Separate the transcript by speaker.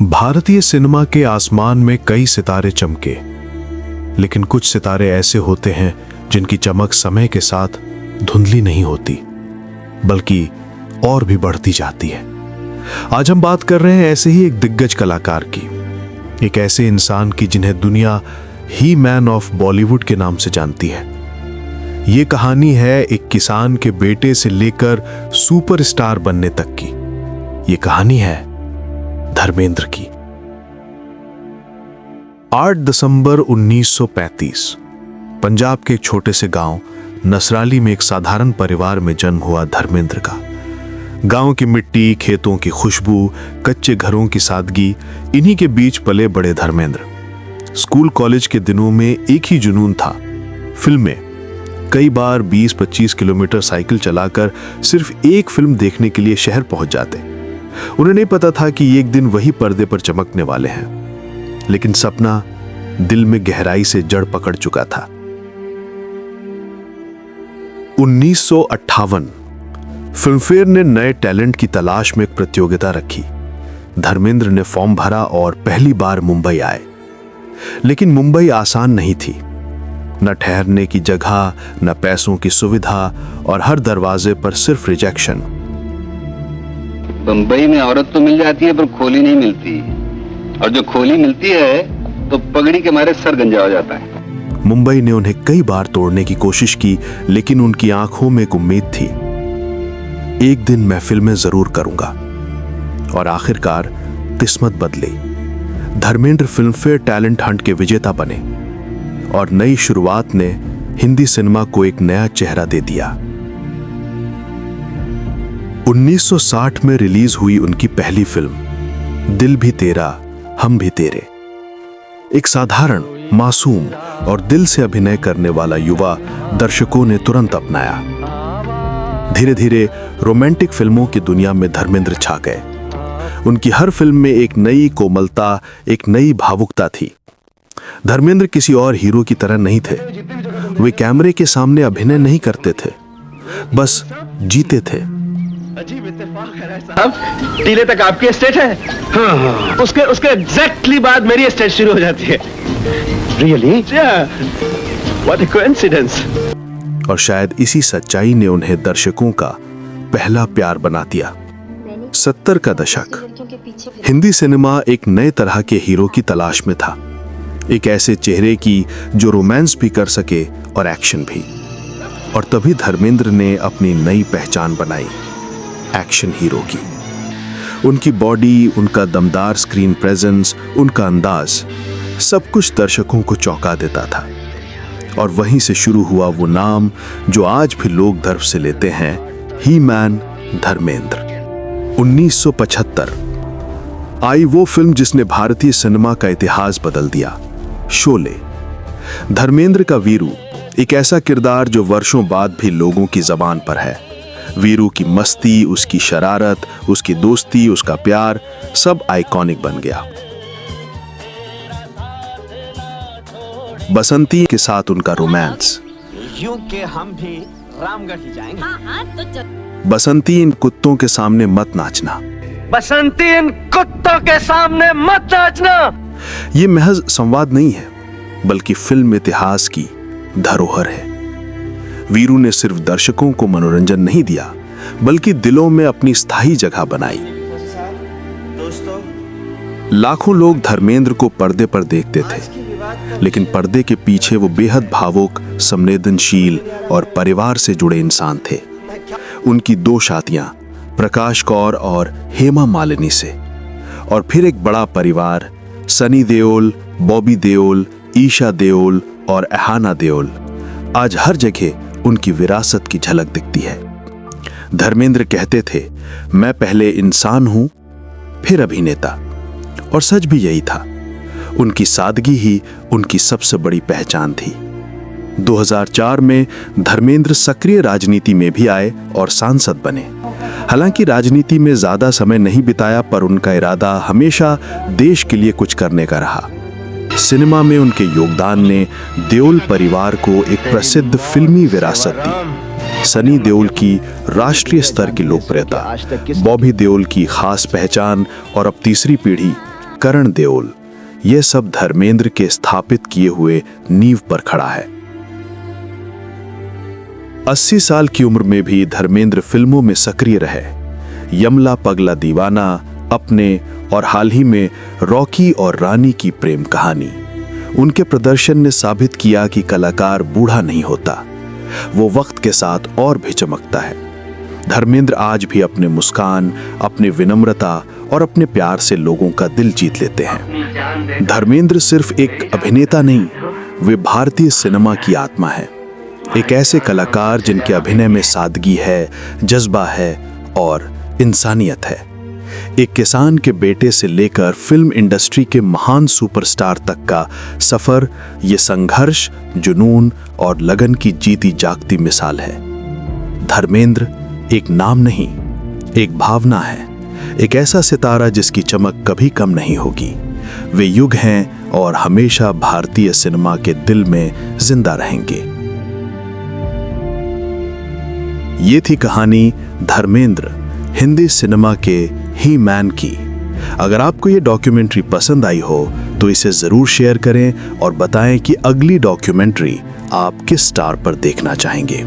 Speaker 1: भारतीय सिनेमा के आसमान में कई सितारे चमके, लेकिन कुछ सितारे ऐसे होते हैं जिनकी चमक समय के साथ धुंधली नहीं होती, बल्कि और भी बढ़ती जाती है। आज हम बात कर रहे हैं ऐसे ही एक दिग्गज कलाकार की, एक ऐसे इंसान की जिन्हें दुनिया ही मैन ऑफ बॉलीवुड के नाम से जानती है। ये कहानी है एक किसान के बेटे से लेकर सुपरस्टार बनने तक की। ये कहानी है धर्मेंद्र की। 8 दिसंबर 1935 पंजाब के एक छोटे से गांव नसराली में एक साधारण परिवार में जन्म हुआ धर्मेंद्र का। गांव की मिट्टी, खेतों की खुशबू, कच्चे घरों की सादगी, इन्हीं के बीच पले बड़े धर्मेंद्र। स्कूल कॉलेज के दिनों में एक ही जुनून था, फिल्में। कई बार 20-25 किलोमीटर साइकिल चलाकर सिर्फ एक फिल्म देखने के लिए शहर पहुंच जाते। उन्हें नहीं पता था कि एक दिन वही पर्दे पर चमकने वाले हैं, लेकिन सपना दिल में गहराई से जड़ पकड़ चुका था। 1958 फिल्मफेयर ने नए टैलेंट की तलाश में एक प्रतियोगिता रखी। धर्मेंद्र ने फॉर्म भरा और पहली बार मुंबई आए। लेकिन मुंबई आसान नहीं थी। न ठहरने की जगह, न पैसों की सुविधा, और हर दरवाजे पर सिर्फ रिजेक्शन।
Speaker 2: बंबई में औरत तो मिल जाती है पर खोली नहीं मिलती, और जो खोली मिलती है तो पगड़ी के मारे सर गंजा हो जाता है।
Speaker 1: मुंबई ने उन्हें कई बार तोड़ने की कोशिश की, लेकिन उनकी आंखों में एक उम्मीद थी, एक दिन मैं फिल्में जरूर करूंगा। और आखिरकार किस्मत बदली। धर्मेंद्र फिल्मफेयर टैलेंट हंट के विजेता बने और नई शुरुआत ने हिंदी सिनेमा को एक नया चेहरा दे दिया। 1960 में रिलीज हुई उनकी पहली फिल्म दिल भी तेरा हम भी तेरे। एक साधारण, मासूम और दिल से अभिनय करने वाला युवा दर्शकों ने तुरंत अपनाया। धीरे धीरे रोमांटिक फिल्मों की दुनिया में धर्मेंद्र छा गए। उनकी हर फिल्म में एक नई कोमलता, एक नई भावुकता थी। धर्मेंद्र किसी और हीरो की तरह नहीं थे। वे कैमरे के सामने अभिनय नहीं करते थे, बस जीते थे।
Speaker 3: अजीब इत्तेफाक है साहब, टीले तक आपकी एस्टेट है। हाँ। उसके एग्जैक्टली बाद मेरी एस्टेट शुरू हो जाती है। रियली? What a coincidence.
Speaker 1: और शायद इसी सच्चाई ने उन्हें दर्शकों का पहला प्यार बना दिया। 70 का दशक, हिंदी सिनेमा एक नए तरह के हीरो की तलाश में था। एक ऐसे चेहरे की जो रोमांस भी कर सके और एक्शन भी। और तभी धर्मेंद्र ने अपनी नई पहचान बनाई, एक्शन हीरो की। उनकी बॉडी, उनका दमदार स्क्रीन प्रेजेंस, उनका अंदाज, सब कुछ दर्शकों को चौंका देता था। और वहीं से शुरू हुआ वो नाम जो आज भी लोग गर्व से लेते हैं, ही मैन धर्मेंद्र। 1975 आई वो फिल्म जिसने भारतीय सिनेमा का इतिहास बदल दिया, शोले। धर्मेंद्र का वीरू, एक ऐसा किरदार जो वर्षों बाद भी लोगों की जबान पर है। वीरू की मस्ती, उसकी शरारत, उसकी दोस्ती, उसका प्यार, सब आइकॉनिक बन गया। बसंती के साथ उनका रोमांस।
Speaker 3: यूं के हम भी रामगढ़ ही जाएंगे। हाँ, तो
Speaker 1: बसंती, इन कुत्तों के सामने मत नाचना।
Speaker 3: बसंती, इन कुत्तों के सामने मत नाचना।
Speaker 1: ये महज संवाद नहीं है, बल्कि फिल्म इतिहास की धरोहर है। वीरू ने सिर्फ दर्शकों को मनोरंजन नहीं दिया, बल्कि दिलों में अपनी स्थायी जगह बनाई। लाखों लोग धर्मेंद्र को पर्दे पर देखते थे, लेकिन पर्दे के पीछे वो बेहद भावुक, संवेदनशील और परिवार से जुड़े इंसान थे। उनकी 2 शादियां, प्रकाश कौर और हेमा मालिनी से, और फिर एक बड़ा परिवार, सनी देओल, बॉबी देओल, ईशा देओल और अहाना देओल। आज हर जगह उनकी विरासत की झलक दिखती है। धर्मेंद्र कहते थे, मैं पहले इंसान हूं, फिर अभिनेता। और सच भी यही था। उनकी सादगी ही उनकी सबसे बड़ी पहचान थी। 2004 में धर्मेंद्र सक्रिय राजनीति में भी आए और सांसद बने। हालांकि राजनीति में ज्यादा समय नहीं बिताया, पर उनका इरादा हमेशा देश के लिए कुछ करने का रहा। सिनेमा में उनके योगदान ने देओल परिवार को एक प्रसिद्ध फिल्मी विरासत दी। सनी देओल की राष्ट्रीय स्तर की लोकप्रियता, बॉबी देओल की खास पहचान, और अब तीसरी पीढ़ी करण देओल, ये सब धर्मेंद्र के स्थापित किए हुए नींव पर खड़ा है। 80 साल की उम्र में भी धर्मेंद्र फिल्मों में सक्रिय रहे। यमला पगला दीवाना, अपने और हाल ही में रॉकी और रानी की प्रेम कहानी, उनके प्रदर्शन ने साबित किया कि कलाकार बूढ़ा नहीं होता, वो वक्त के साथ और भी चमकता है। धर्मेंद्र आज भी अपने मुस्कान, अपने विनम्रता और अपने प्यार से लोगों का दिल जीत लेते हैं। धर्मेंद्र सिर्फ एक अभिनेता नहीं, वे भारतीय सिनेमा की आत्मा है। एक ऐसे कलाकार जिनके अभिनय में सादगी है, जज्बा है और इंसानियत है। एक किसान के बेटे से लेकर फिल्म इंडस्ट्री के महान सुपरस्टार तक का सफर, ये संघर्ष, जुनून और लगन की जीती जागती मिसाल है। धर्मेंद्र एक नाम नहीं, एक भावना है, एक ऐसा सितारा जिसकी चमक कभी कम नहीं होगी। वे युग हैं और हमेशा भारतीय सिनेमा के दिल में जिंदा रहेंगे। ये थी कहानी धर्मेंद्र, हिंदी सिनेमा के ही मैन की। अगर आपको ये डॉक्यूमेंट्री पसंद आई हो तो इसे जरूर शेयर करें और बताएं कि अगली डॉक्यूमेंट्री आप किस स्टार पर देखना चाहेंगे।